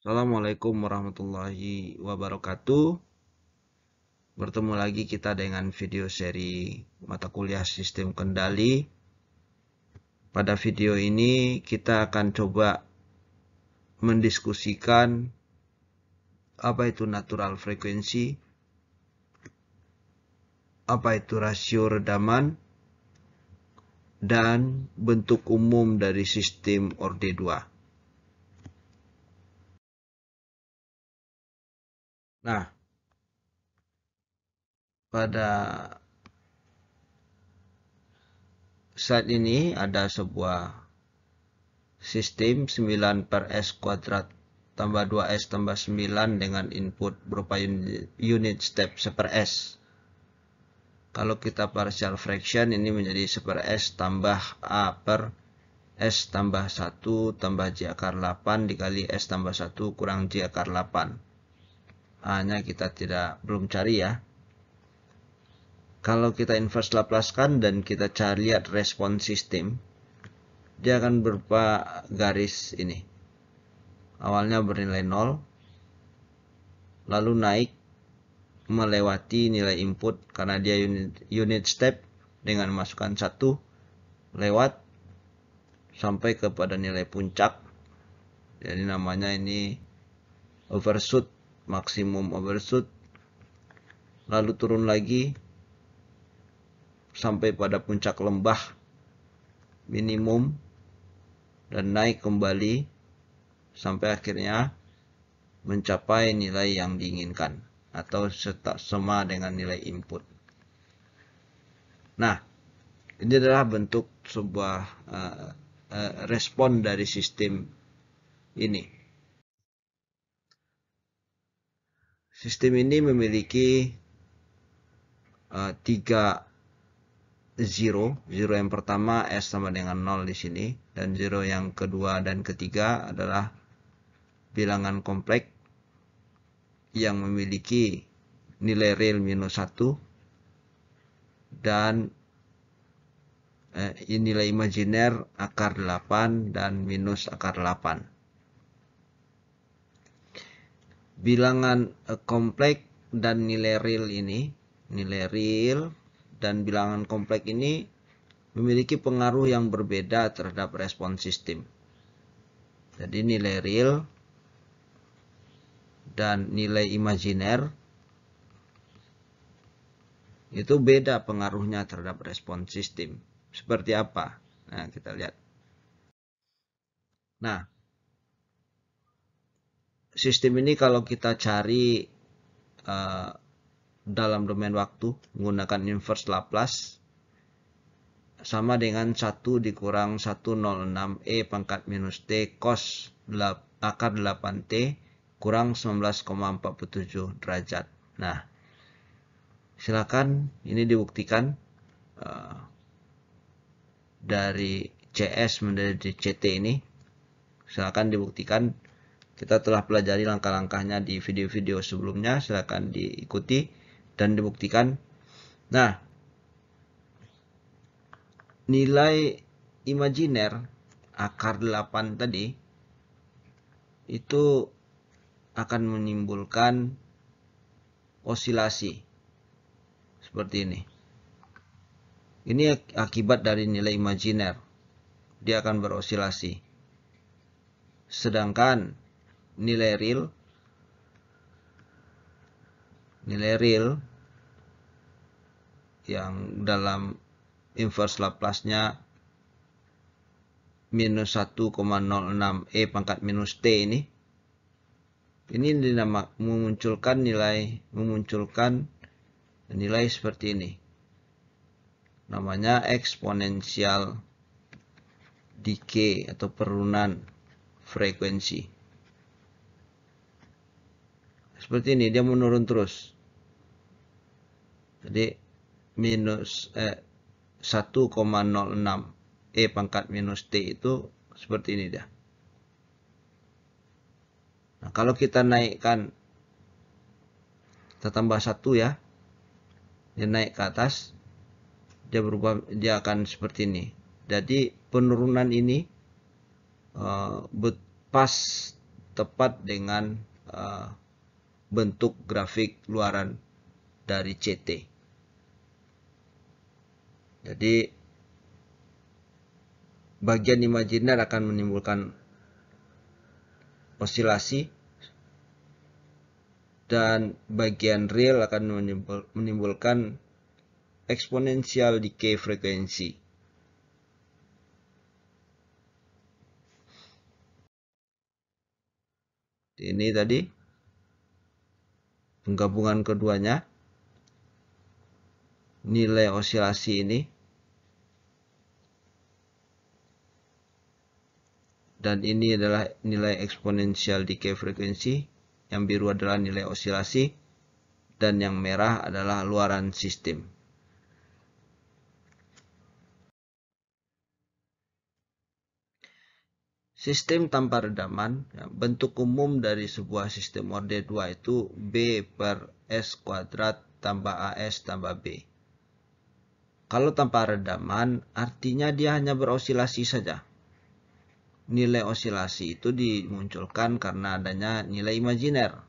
Assalamualaikum warahmatullahi wabarakatuh. Bertemu lagi kita dengan video seri mata kuliah sistem kendali. Pada video ini kita akan coba mendiskusikan apa itu natural frekuensi, apa itu rasio redaman, dan bentuk umum dari sistem orde 2. Nah, pada saat ini ada sebuah sistem 9 per S kuadrat tambah 2S tambah 9 dengan input berupa unit step 1/S. Kalau kita partial fraction ini menjadi 1/S tambah A per S tambah 1 tambah J akar 8 dikali S tambah 1 kurang J akar 8. A-nya kita belum cari ya. Kalau kita inverse Laplacekan dan kita cari lihat respon sistem, dia akan berupa garis ini. Awalnya bernilai 0, lalu naik melewati nilai input karena dia unit step dengan masukkan 1 lewat sampai kepada nilai puncak. Jadi namanya ini overshoot, maksimum overshoot. Lalu turun lagi sampai pada puncak lembah minimum dan naik kembali sampai akhirnya mencapai nilai yang diinginkan atau sama dengan nilai input. Nah, ini adalah bentuk sebuah respon dari sistem ini. Sistem ini memiliki 3 zero. Zero yang pertama S sama dengan 0 di sini, dan zero yang kedua dan ketiga adalah bilangan kompleks yang memiliki nilai real minus 1 dan nilai imajiner akar 8 dan minus akar 8. Bilangan kompleks dan nilai real ini, nilai real dan bilangan kompleks ini memiliki pengaruh yang berbeda terhadap respon sistem. Jadi nilai real dan nilai imajiner itu beda pengaruhnya terhadap respon sistem. Seperti apa? Nah, kita lihat. Nah, sistem ini kalau kita cari dalam domain waktu menggunakan inverse Laplace sama dengan 1 dikurang 106 E pangkat minus T cos akar 8T kurang 19,47 derajat. Nah, silakan ini dibuktikan dari CS menjadi CT ini. Silakan dibuktikan. Kita telah pelajari langkah-langkahnya di video-video sebelumnya. Silakan diikuti dan dibuktikan. Nah, nilai imajiner akar 8 tadi itu akan menimbulkan osilasi seperti ini. Ini akibat dari nilai imajiner. Dia akan berosilasi. Sedangkan nilai real yang dalam inverse Laplace-nya minus 1,06 E pangkat minus T ini memunculkan nilai seperti ini. Namanya eksponensial decay atau penurunan frekuensi. Seperti ini, dia menurun terus. Jadi minus 1,06 E pangkat minus T itu seperti ini dia. Nah, kalau kita naikkan, kita tambah 1 ya, dia naik ke atas, dia akan seperti ini. Jadi penurunan ini pas tepat dengan bentuk grafik luaran dari CT. Jadi bagian imajiner akan menimbulkan osilasi dan bagian real akan menimbulkan exponential decay frekuensi. Ini tadi penggabungan keduanya, nilai osilasi ini, dan ini adalah nilai exponential decay frekuensi. Yang biru adalah nilai osilasi, dan yang merah adalah luaran sistem. Sistem tanpa redaman, bentuk umum dari sebuah sistem orde 2 itu B per S kuadrat tambah AS tambah B. Kalau tanpa redaman, artinya dia hanya berosilasi saja. Nilai osilasi itu dimunculkan karena adanya nilai imajiner.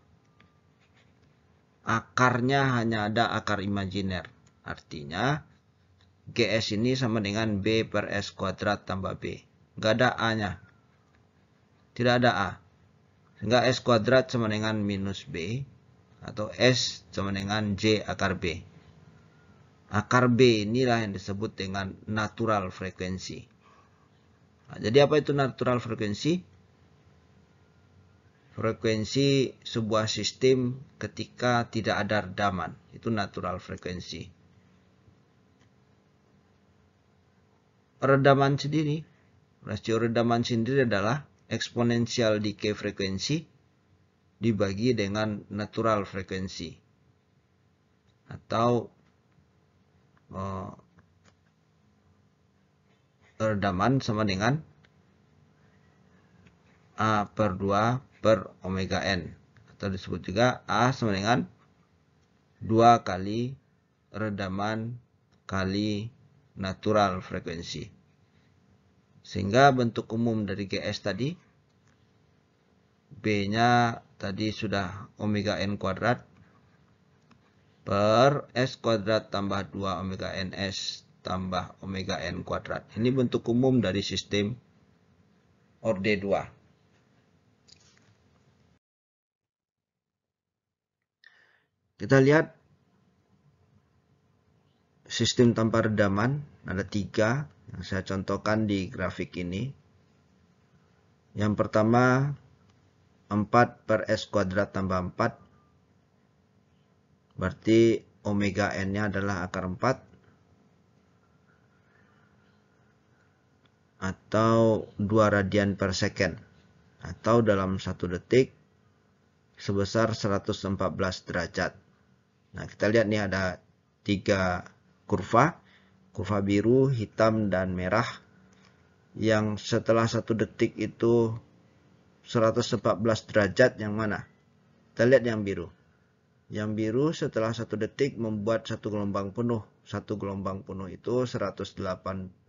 Akarnya hanya ada akar imajiner. Artinya, GS ini sama dengan B per S kuadrat tambah B. Nggak ada A-nya. Tidak ada A. Sehingga S kuadrat sama dengan minus B. Atau S sama dengan J akar B. Akar B inilah yang disebut dengan natural frekuensi. Nah, jadi apa itu natural frekuensi? Frekuensi sebuah sistem ketika tidak ada redaman. Itu natural frekuensi. Redaman sendiri, rasio redaman sendiri adalah eksponensial decay frekuensi dibagi dengan natural frekuensi. Atau redaman sama dengan A per 2 per omega N. Atau disebut juga A sama dengan 2 kali redaman kali natural frekuensi. Sehingga bentuk umum dari GS tadi, B-nya tadi sudah omega N kuadrat per S kuadrat tambah 2 omega NS tambah omega N kuadrat. Ini bentuk umum dari sistem orde 2. Kita lihat sistem tanpa redaman, ada 3 yang saya contohkan di grafik ini. Yang pertama, 4 per S kuadrat tambah 4. Berarti omega N-nya adalah akar 4. Atau 2 radian per second. Atau dalam 1 detik sebesar 114 derajat. Nah, kita lihat nih ada 3 kurva. Kurva biru, hitam, dan merah. Yang setelah 1 detik itu 114 derajat yang mana? Kita lihat yang biru. Yang biru setelah 1 detik membuat 1 gelombang penuh. 1 gelombang penuh itu 360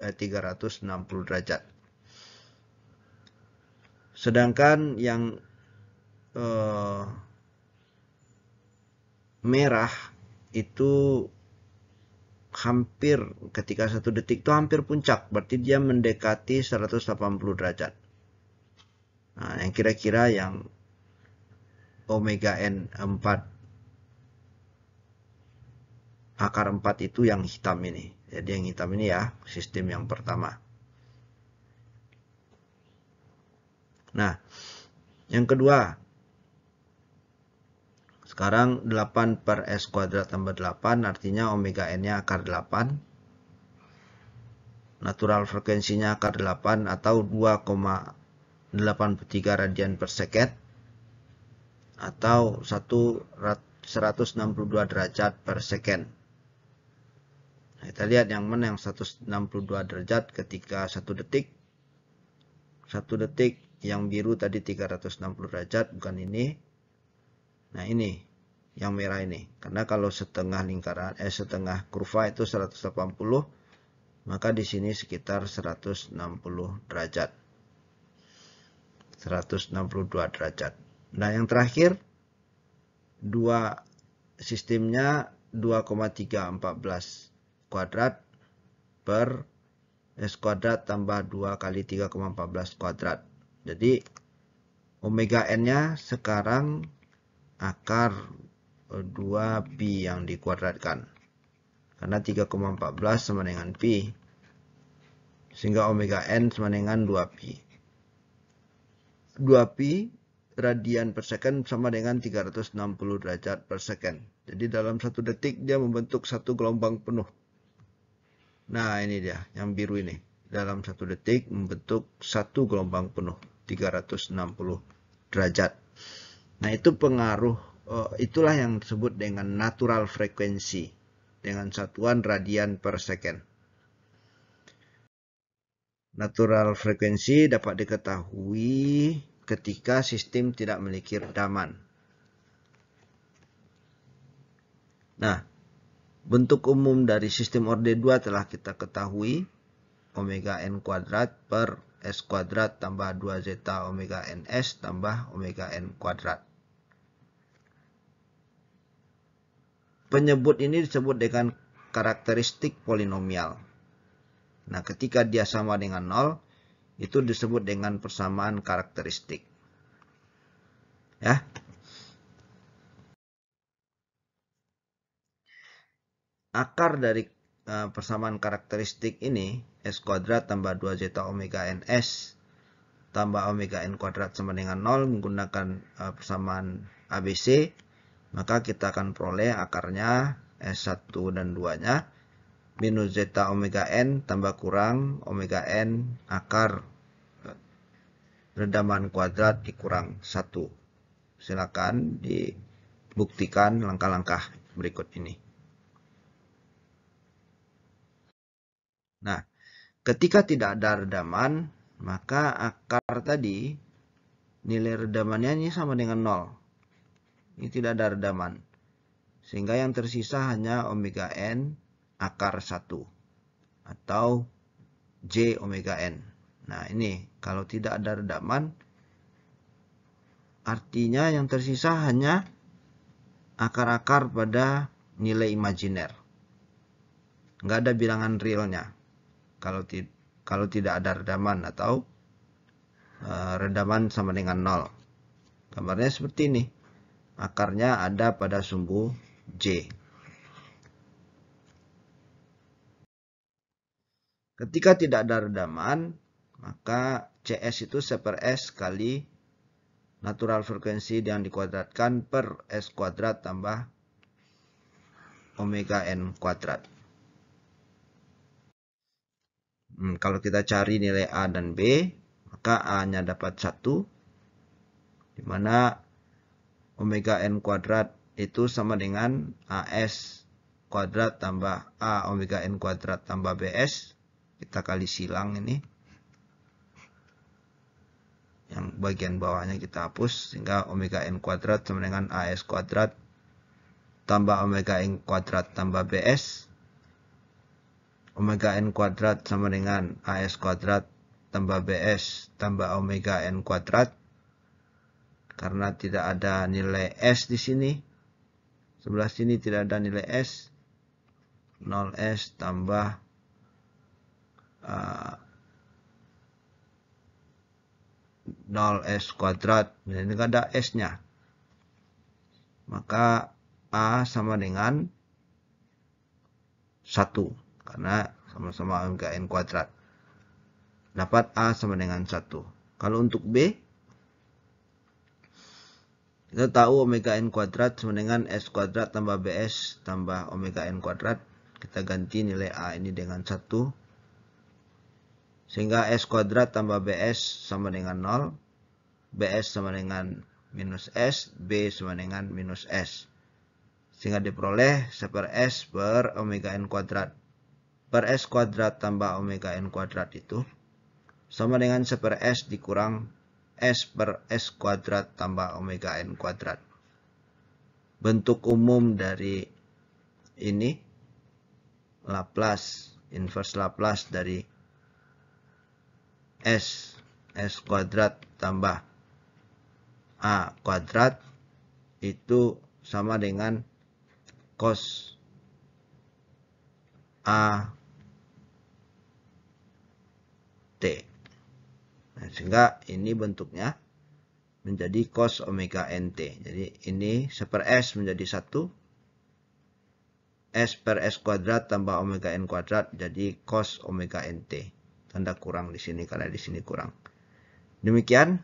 derajat. Sedangkan yang merah itu hampir ketika 1 detik itu hampir puncak. Berarti dia mendekati 180 derajat. Nah, yang kira-kira yang omega N 4 akar 4 itu yang hitam ini. Jadi yang hitam ini ya, sistem yang pertama. Nah, yang kedua. Sekarang 8 per S kuadrat tambah 8, artinya omega N-nya akar 8. Natural frekuensinya akar 8 atau 2,83 radian per second. Atau 162 derajat per second. Nah, kita lihat yang mana yang 162 derajat ketika 1 detik. 1 detik yang biru tadi 360 derajat, bukan ini. Nah, ini yang merah ini. Karena kalau setengah lingkaran setengah kurva itu 180, maka di sini sekitar 160 derajat. 162 derajat. Nah, yang terakhir, dua sistemnya 2,314 kuadrat per S kuadrat tambah 2 kali 3,14 kuadrat. Jadi, omega N-nya sekarang akar 2pi yang dikuadratkan. Karena 3,14 sama dengan pi. Sehingga omega N sama dengan 2pi. 2pi radian per second sama dengan 360 derajat per second. Jadi dalam 1 detik dia membentuk satu gelombang penuh. Nah, ini dia yang biru ini. Dalam 1 detik membentuk satu gelombang penuh 360 derajat. Nah, itu pengaruh, itulah yang disebut dengan natural frequency dengan satuan radian per second. Natural frequency dapat diketahui ketika sistem tidak memiliki redaman. Nah, bentuk umum dari sistem orde 2 telah kita ketahui, omega n kuadrat per s kuadrat tambah 2 zeta omega ns tambah omega n kuadrat. Penyebut ini disebut dengan karakteristik polinomial. Nah, ketika dia sama dengan 0, itu disebut dengan persamaan karakteristik. Ya. Akar dari persamaan karakteristik ini, S kuadrat tambah 2 zeta omega ns tambah omega n kuadrat sama dengan 0 menggunakan persamaan ABC, maka kita akan peroleh akarnya S1 dan 2-nya minus zeta omega n tambah kurang omega n akar redaman kuadrat dikurang 1. Silakan dibuktikan langkah-langkah berikut ini. Nah, ketika tidak ada redaman, maka akar tadi nilai redamannya ini sama dengan 0. Ini tidak ada redaman. Sehingga yang tersisa hanya omega n akar 1 atau J omega n. Nah, ini kalau tidak ada redaman, artinya yang tersisa hanya akar-akar pada nilai imajiner. Nggak ada bilangan realnya kalau tidak ada redaman atau redaman sama dengan 0. Gambarnya seperti ini. Akarnya ada pada sumbu J. Ketika tidak ada redaman, maka CS itu C per S kali natural frekuensi yang dikuadratkan per S kuadrat tambah omega N kuadrat. Kalau kita cari nilai A dan B, maka A-nya dapat 1, di mana omega N kuadrat itu sama dengan AS kuadrat tambah A omega N kuadrat tambah BS. Kita kali silang ini. Yang bagian bawahnya kita hapus, sehingga omega N kuadrat sama dengan AS kuadrat tambah omega N kuadrat tambah BS. Omega N kuadrat sama dengan AS kuadrat tambah BS tambah omega N kuadrat. Karena tidak ada nilai S di sini. Sebelah sini tidak ada nilai S. 0S tambah 0S kuadrat. Ini tidak ada S-nya. Maka A sama dengan 1. Karena sama-sama omega N kuadrat. Dapat A sama dengan 1. Kalau untuk B, kita tahu omega N kuadrat sama dengan S kuadrat tambah BS tambah omega N kuadrat. Kita ganti nilai A ini dengan 1. Sehingga S kuadrat tambah BS sama dengan 0. BS sama dengan minus S. B sama dengan minus S. Sehingga diperoleh C per S per omega N kuadrat. Per S kuadrat tambah omega N kuadrat itu sama dengan C per S dikurang S per S kuadrat tambah omega N kuadrat. Bentuk umum dari ini Laplace, inverse Laplace dari S kuadrat tambah A kuadrat itu sama dengan cos A T. Nah, sehingga ini bentuknya menjadi cos omega nt. Jadi ini 1/s menjadi 1. S per S kuadrat tambah omega n kuadrat jadi cos omega nt. Tanda kurang di sini karena di sini kurang. Demikian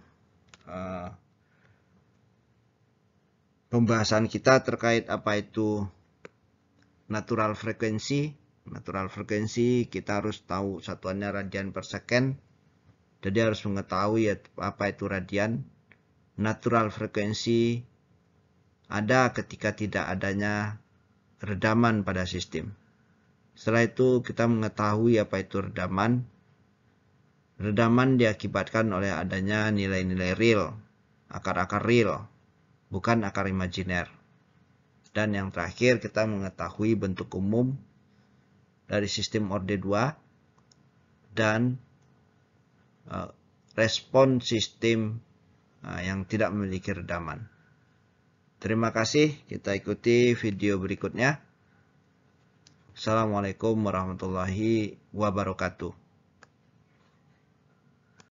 pembahasan kita terkait apa itu natural frekuensi. Natural frekuensi kita harus tahu satuannya radian per second. Jadi harus mengetahui apa itu radian. Natural frekuensi ada ketika tidak adanya redaman pada sistem. Setelah itu kita mengetahui apa itu redaman. Redaman diakibatkan oleh adanya nilai-nilai real, akar-akar real, bukan akar imajiner. Dan yang terakhir kita mengetahui bentuk umum dari sistem orde 2 dan respon sistem yang tidak memiliki redaman. Terima kasih, kita ikuti video berikutnya. Assalamualaikum warahmatullahi wabarakatuh.